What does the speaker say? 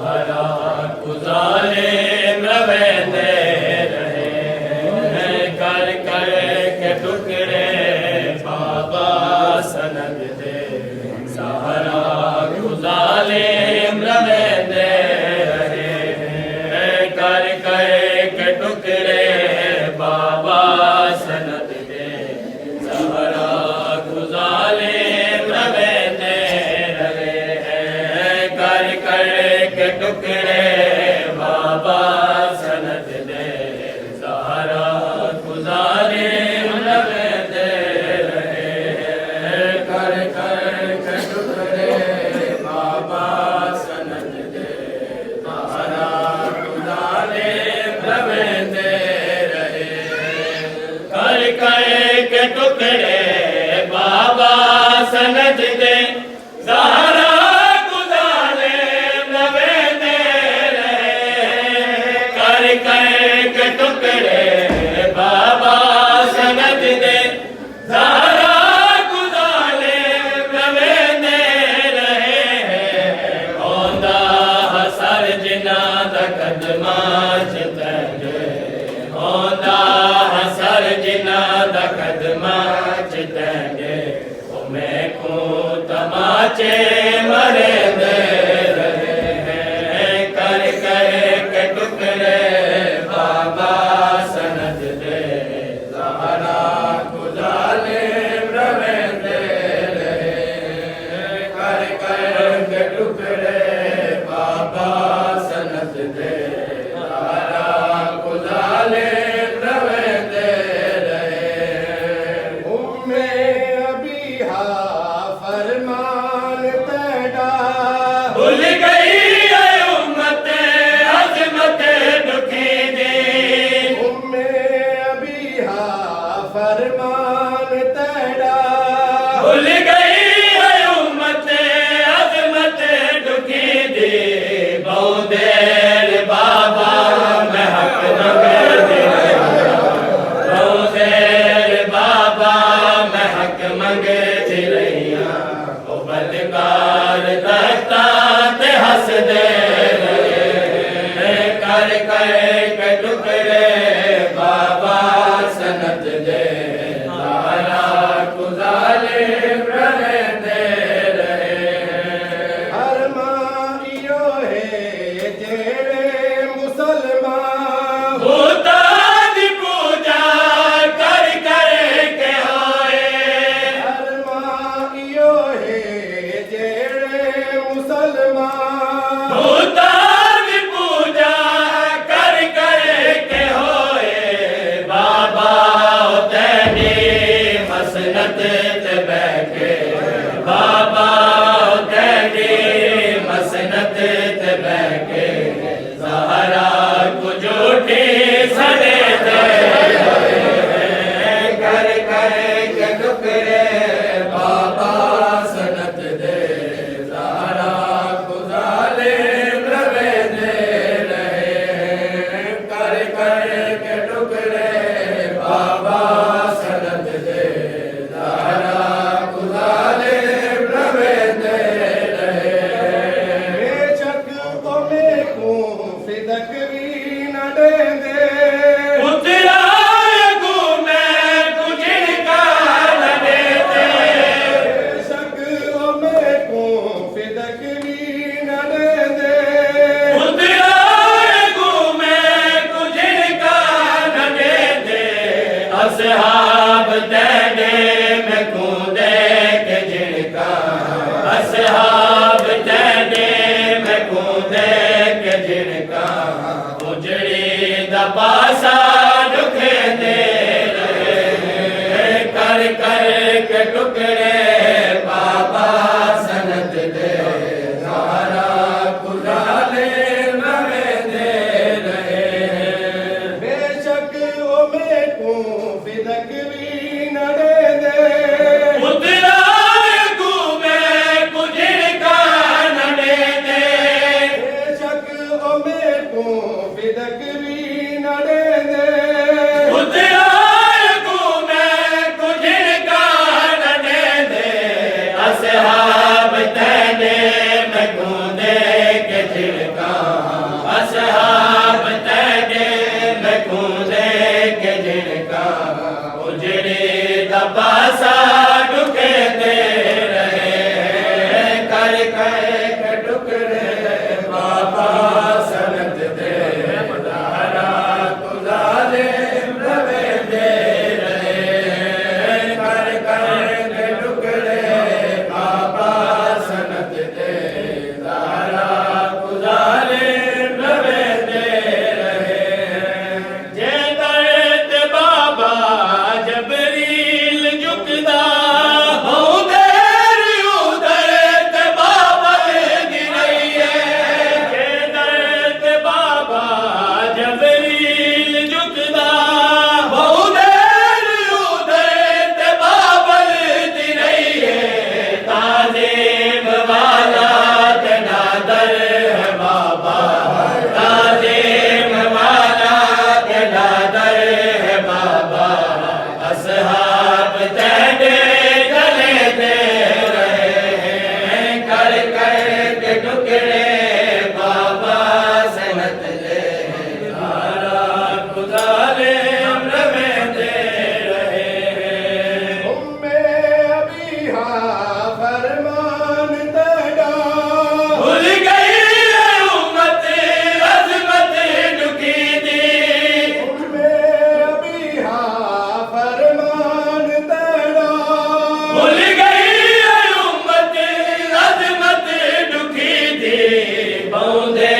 सहारा गुजारे रवेंदे रहे कर कर के टुकड़े बाबा सनद दे सहारा गुजारे रवेंदे रहे कर कर के टुकड़े बाबा सनद दे सहारा गुजारे रवेंदे रहे कर कर के टुकड़े बाबा सनद दे सहारा गुजारे रवेंदे रहे कर कर के टुकड़े बाबा सनद दे सहारा गुजारे रवेंदे रहे कर कर के टुकड़े बाबा सनद दे सहारा के टुकड़े बाबा सनद दे सहारा गुजारे रवेंदे रहे औंदा हसर जिना दा कदमां च तंगे औंदा हसर जिना दा कदमां च तंगे ओ मैं को तमाचे मरे दे रहे कर कर के टुकड़े बाबा सनद दे सहारा गुजारे रवेंदे रहे कर कर के टुकड़े बाबा सनद दे सहारा गुजारे रवेंदे रहे उम्मे अबीहा फरमान तेरा भूल गई है उम्मत अजमत दुखी दी उम्मे अबीहा फरमान तेरा भूल गई है उम्मत अजमत दुखी दी बहुत देर बाबा मैं हक मंगे दे बहुत देर बाबा मैं हक मंगे दे रहिया ओ बदकार दस्ता ते हंस दे रहे कर कर के टुकड़े बाबा सनद दे सहारा गुजारे रवेंदे रहे हर माइयो है जेड़े मुसलमान भूता दी पूजा कर कर के होए हर माइयो है जेड़े मुसलमान भूता दी पूजा कर कर के होए बाबा तेरी मसनत ते बैठे बाबा तेरी मसनत ते बैठे सहारा को झूठी सड़े दे कर कर के टुकड़े बाबा सनद दे सहारा गुजारे रवेंदे रहे कर कर के टुकड़े बाबा सनद दे सहारा गुजारे रवेंदे रहे बेशक ओमे को फिदक भी न देंदे उतरा घूमे कुछ का न देते बेशक ओमे को फिदक भी न देंदे उतरा घूमे कुछ का न देते असहाब तेरे में कूदे के जिनका असहाब तेरे में कूदे के जिनका उजड़ी दबासा दुखे दे रहे कर कर के टुकड़े बाबा सनद दे सहारा गुजारे रवेंदे रहे बेशक ओमे को फिदक भी न देंदे उतरा घूमे कुछ का न देते बेशक ओमे को फिदक भी न देंदे उतरा घूमे कुछ का न देते असहाब तेरे महकूदे के जिनका उजड़े दबासा डुके दे रहे कर कर टुकड़े बाबा सनत दे दारा तुझाले रवे दे रहे कर कर टुकड़े बाबा सनत दे दारा तुझाले रवे दे रहे जे दर्द बाबा जबरील झुकदा हो देर उदर ते बाबा गिरइए जे दर्द बाबा जबरील झुकदा हो देर उदर ते बाबा गिरइए ताज़ीम वाला ते नादर है बाबा ताज़ीम वाला ते नादर है बाबा असहाब तेरे गले दे रहे कर कर के टुकड़े बाबा सनत दे तारा गुजारे रवे दे रहे उम्मे अबीहा फरमान तेरा भूल गई है उम्मत अज़मत दुखी दी उम्मे अबीहा फरमान तेरा भूल गई है उम्मत अज़मत दुखी दी बहुदे